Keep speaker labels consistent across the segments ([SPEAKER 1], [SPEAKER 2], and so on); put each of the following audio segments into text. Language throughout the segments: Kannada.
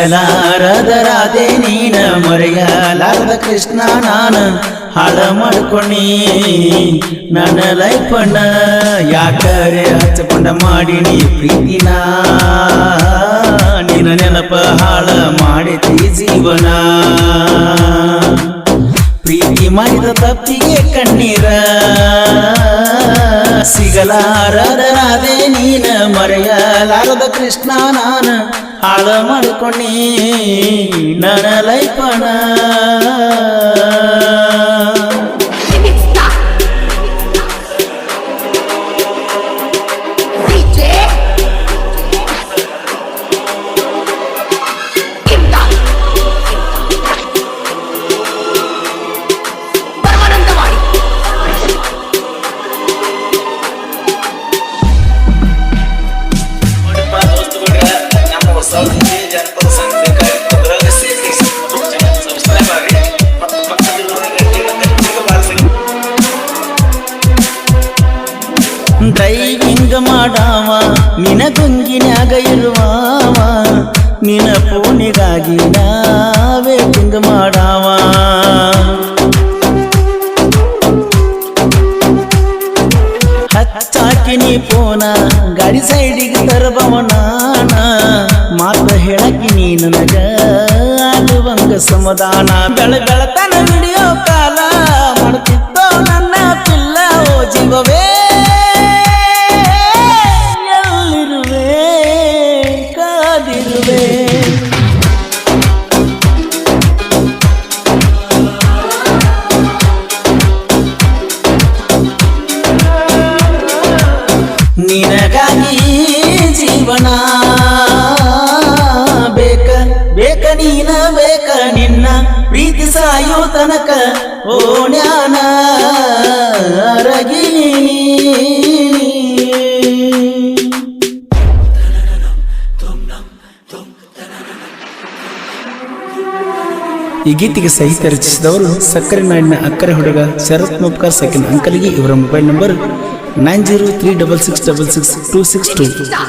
[SPEAKER 1] ಸಿಗಲಾರದ ರಾಧೆ ನೀನ ಮರೆಯಲಾರದ ಕೃಷ್ಣ ನಾನ ಹಾಳ ಮಾಡ್ಕೊಂಡಿ ನನ್ನ ಲೈಫನ್ನ ಯಾಕರೆ ಹಚ್ಚಕೊಂಡ ಮಾಡಿನಿ ಪ್ರೀತಿನ ನಿನ್ನ ನೆನಪ ಹಾಳ ಮಾಡೈತಿ ಜೀವನ ಪ್ರೀತಿ ಮಾಡಿದ ತಪ್ಪಿಗೆ ಕಣ್ಣೀರ ಸಿಗಲಾರದ ರಾಧೆ ನೀನ ಮರೆಯಲಾರದ ಕೃಷ್ಣ ನಾನ ಹಾಳ ಮಾಡ್ಕೊಂಡಿ ನನ್ನ ಲೈಫನ ಡ್ರೈವಿಂಗ್ ಮಾಡಾವ ನಿನ ಗುಂಗಿನ್ಯಾಗ ಇರುವಾವ ನಿನ ಫೋನಿಗಾಗಿ ವೇಟಿಂಗ್ ಮಾಡಾವ ಹಚ್ಚಾಕಿ ನೀ ಫೋನ ಗಾಡಿ ಸೈಡಿಗೆ ತರಬವ ನಾನ ಮಾತ ಹೇಳಕಿ ನೀ ನನಗ ಆಗುವಂಗ ಸಮಾಧಾನ ಬೆಳತನ ವಿಡಿಯೋ ಕಾಲ ಮಾಡ್ತಿದ್ದೋ ನನ್ನ ಪಿಲ್ಲ ಓ ಜೀವವೇ ನಿನಗಾಗಿ ಜೀವನ ಬೇಕ ನೀನ ಬೇಕ ನಿನ್ನ ಪ್ರೀತಿ ಸಾಯೋ ತನಕ ಓ ಜ್ಞಾನ ರಗಿನಿ ಈ ಗೀತೆಗೆ ಸಾಹಿತ್ಯ ರಚಿಸಿದವರು ಸಕ್ಕರೆ ನಾಡಿನ ಅಕ್ಕರೆ ಹುಡುಗ ಶರತ್ ಮುಪ್ಕಾರ್ ಸೆಕೆಂಡ್ ಅಂಕಲ್ಗೆ ಇವರ ಮೊಬೈಲ್ ನಂಬರ್ 9036666262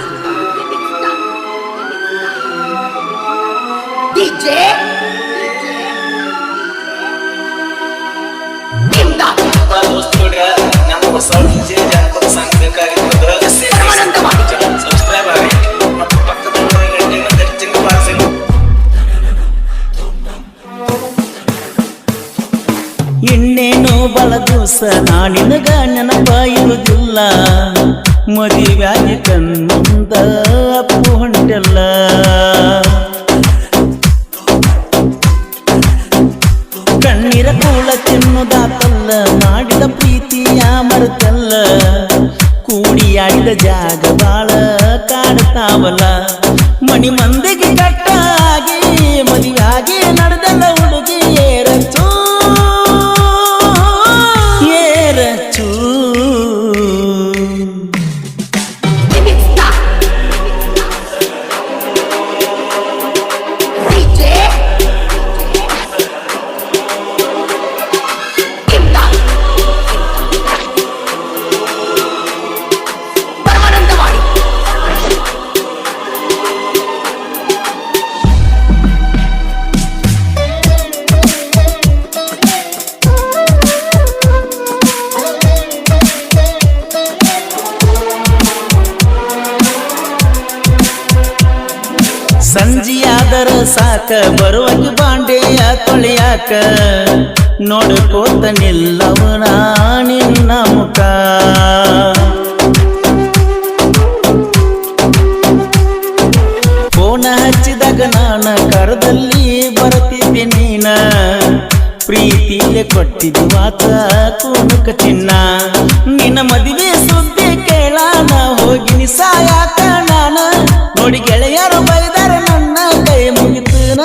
[SPEAKER 1] ಇನ್ನೇನು ಬಳ ದಿವಸ ನಾನಿನಗ ನೆನಪ ಇರುವುದಿಲ್ಲ ಮದುವೆಯಾಗಿ ಕಣ್ಮುಂದ ಅಪ್ಪು ಹೊಂಟೆಲ್ಲ ಕಣ್ಣೀರ ಕೂಳ ತಿನ್ನುದಾತಲ್ಲ ಮಾಡಿದ ಪ್ರೀತಿಯ ಮರೆತಲ್ಲ ಕೂಡಿಯಾಡಿದ ಜಾಗ ಬಾಳ ಕಾಡ್ತಾವಲ್ಲ ಮಣಿ ಮಂದಿಗೆ ಕಟ್ಟಾಗಿ ಮದುವೆಯಾಗಿ ನಡೆದಲ್ಲ ಹುಡುಗಿ ಏರಚ್ಚು ಸಂಜಿಯಾದರ ಸಾಕ ಬರುವಾಗಿ ಬಾಂಡೆಯ ತೊಳೆಯಾಕ ನೋಡ್ಕೋತ ನಿಲ್ಲವನ ನಿನ್ನ ಮುಖ ಫೋನ ಹಚ್ಚಿದಾಗ ನಾನ ಕರದಲ್ಲಿ ಬರ್ತಿದ್ದೆ ನೀನ ಪ್ರೀತಿಲೆ ಕೊಟ್ಟಿದ್ದು ವಾತ ಕೂನಕ ಚಿನ್ನ ನಿನ್ನ ಮದುವೆ ಸುದ್ದಿ ಕೇಳಾನ ಹೋಗಿ ಸಾಯಾಕ ನಾನ ನೋಡಿ ಗೆಳೆಯರು ಬೈದಾರ ನನ್ನ ಕೈ ಮುಗಿತನ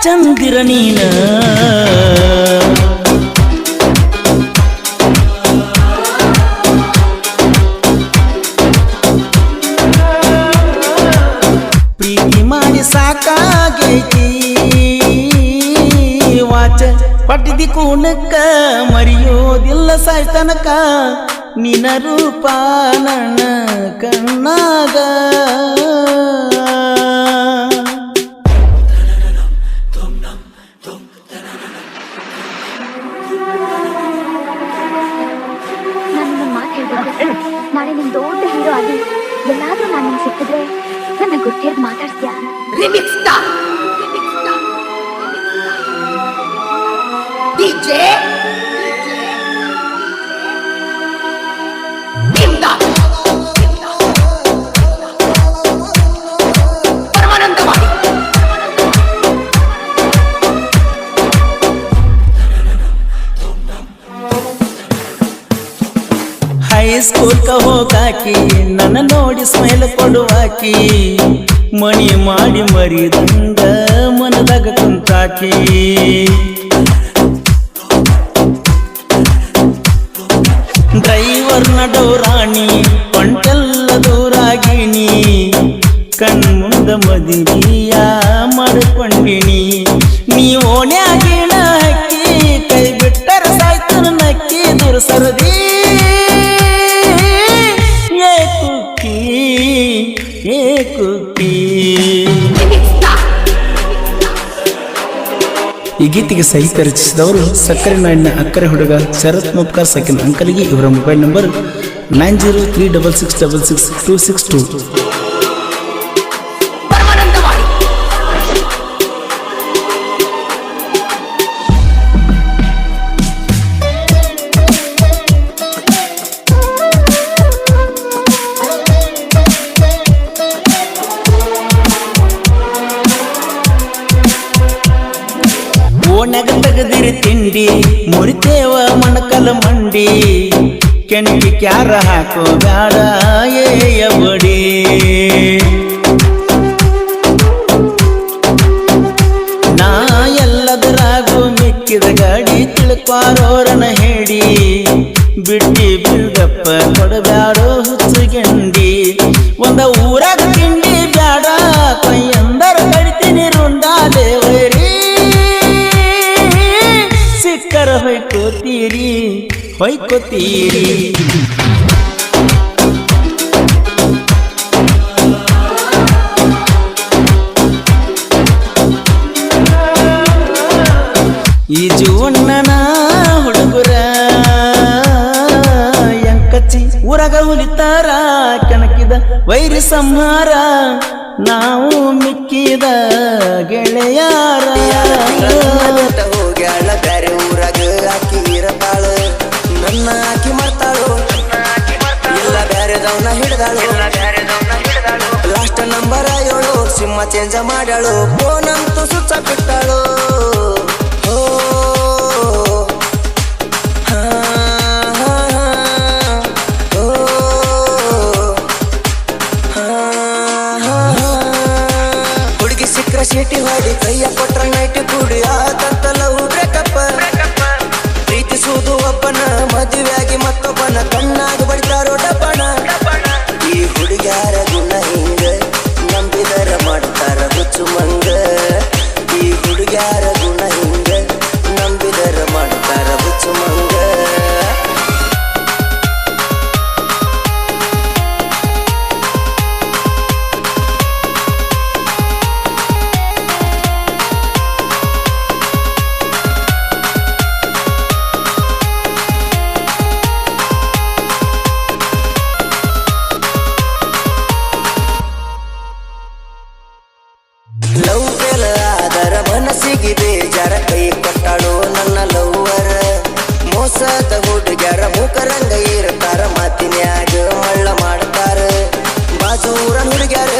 [SPEAKER 1] ಚಂದಿರ ನೀನ ಪ್ರೀತಿ ಮಾಡಿ ಸಾಕಾಗೈತಿ ವಾಚ ಪಟ್ಟಿದಿ ಕೂನಕ್ಕ ಮರೆಯೋದಿಲ್ಲ ಸಾಯ್ತನಕ ನಿನ ರೂಪ ನನ್ನ ಕಣ್ಣಾಗ
[SPEAKER 2] ನಾನು ಮಾತು ಹೇಳ್ಬೇಕು. ನಾಳೆ ನಿಮ್ ದೊಡ್ಡ ಹೀರೋ ಆಗಿ ಎಲ್ಲಾದ್ರೂ ನಾನು ನಿಮ್ಗೆ ಸಿಕ್ಕಿದ್ರೆ ನನ್ನ ಗುರ್ತಿಯಾಗಿ ಮಾತಾಡ್ತೀಯಾ?
[SPEAKER 1] ಹೈಸ್ಕೂಲ್ ಹೋಗಾಕಿ ನನ್ನ ನೋಡಿ ಸ್ಮೈಲ್ ಕೊಡುವಾಕಿ ಮಣಿ ಮಾಡಿ ಮರಿದಂಗ ಮನದಾಗ ಕುಂತಾಕಿ ಡ್ರೈವರ್ ನಡೋರಾಣಿ ಕೊಂಟೆಲ್ಲ ದೂರಾಗಿನಿ ಕಣ್ಮುಂದ ಮದುವೆಯ ಮಾಡಿಕೊಂಡಿನಿ ನೀ ಓಣ್ಯಾಗಿನ ಹಕ್ಕಿ ಕೈ ಬಿಟ್ಟರ ಸಾಯ್ತನ ನಕ್ಕಿ ದೂರ ಸರದಿ ಈ ಗೀತೆಗೆ ಸಾಹಿತ್ಯ ರಚಿಸಿದವರು ಸಕ್ಕರೆ ನಾಡಿನ ಅಕ್ಕರೆ ಹುಡುಗ ಶರತ್ ಮುಪ್ಕಾರ್ ಸೆಕೆಂಡ್ ಅಂಕಲ್ಗೆ ಇವರ ಮೊಬೈಲ್ ನಂಬರ್ 9036666262. ಓಣ್ಯಾಗ ತೆಗದಿರಿ ತಿಂಡಿ ಮುರಿತೇವ ಮಣಕಲ ಮಂಡಿ ಕೆಣಕಿ ಕ್ಯಾರ ಹಾಕೋ ಬ್ಯಾಡ ಏಯ ಬಡಿ ನಾ ಎಲ್ಲದರಾಗೂ ಮಿಕ್ಕಿದ ಗಾಡಿ ತಿಳ್ಕ್ವಾರೋರನ ಹೇಳಿ ಬಿಟ್ಟಿ ಬಿಲ್ಡಪ್ಪ ಕೊಡಬ್ಯಾಡೋ ಹುಚ್ಚುಗೆಂಡಿ ಒಂದ ಊರಾಗ ತಿಂಡಿ ಬ್ಯಾಡ ಕೈಯಂದರ ಕಡಿತೀನಿ ರುಂಡಾಲೆ ವೈರಿ ಸಿಕ್ಕರ ಹೊಯ್ಕೋತೀರಿ ಹೊಯ್ಕೋತೀರಿ ಈ ಜೀವಣ್ಣನ ಹುಡುಗರ ಎಂಕಚ್ಚಿ ಊರಾಗ ಹುಲಿತಾರ ಕೆಣಕಿದ ವೈರಿ ಸಂಹಾರ ನಾವು ಮಿಕ್ಕಿದ ಗೆಳೆಯಾರ
[SPEAKER 3] ಹೋಗ್ಯಾಳ ಬ್ಯಾರೆ ಊರಾಗ ಆಕಿ ಇರತಾಳ ನನ್ನ ಆಕಿ ಮಾಡ್ತಾಳು ಎಲ್ಲ ಬ್ಯಾರೆದವನ್ನ ಹಿಡ್ದಾಳು ಲಾಸ್ಟ್ ನಂಬರ್ 7 ಸಿಂಹ ಚೇಂಜ ಮಾಡ್ಯಾಳು ಫೋನ್ ಅಂತೂ ಸುಚ್ಚ ಬಿಟ್ಟಾಳು ಹುಡುಗಿ ಸಿಕ್ಕ್ರ ಸೀಟಿ ಹೊಡಿ ಕೈಯ ಕೊಟ್ರ ನೈಟ್ ಕೂಡಿ ಆತಂತಲವು ಬ್ರೇಕಪ್ಪ ಪ್ರೀತಿಸುವುದು ಒಬ್ಬನ ಮದುವೆಯಾಗಿ ಮತ್ತೊಬ್ಬನ ಕಣ್ಣಾಗಿ ಬಡಿತಾರೋ ಡಬ್ಬಣ ಈ ಹುಡುಗ್ಯಾರ ಗುಣ ಹಿಂಗ ನಂಬಿದರ ಮಾಡ್ತಾರ ಹುಚ್ಚು ಮಂಗ ಈ ಹುಡುಗ್ಯಾರ ಗುಣ ಹಿಂಗ ನಂಬಿದರ ಮಾಡ್ತಾರ ಹುಚ್ಚು ಮಂಗ ಲವ್ ಫೇಲ್ ಆದರ ಮನಸ್ಸಿಗೆ ಬೇಜಾರ ಕೈ ಕೊಟ್ಟಾಳು ನನ್ನ ಲವ್ವರ ಮೋಸದ ಹುಡುಗ್ಯಾರ ಮೂಕರಂಗ ಇರ್ತಾರ ಮಾತಿನ್ಯಾಗ ಮಳ್ಳ ಮಾಡ್ತಾರ ಬಾಜೂರ ಹುಡುಗ್ಯಾರ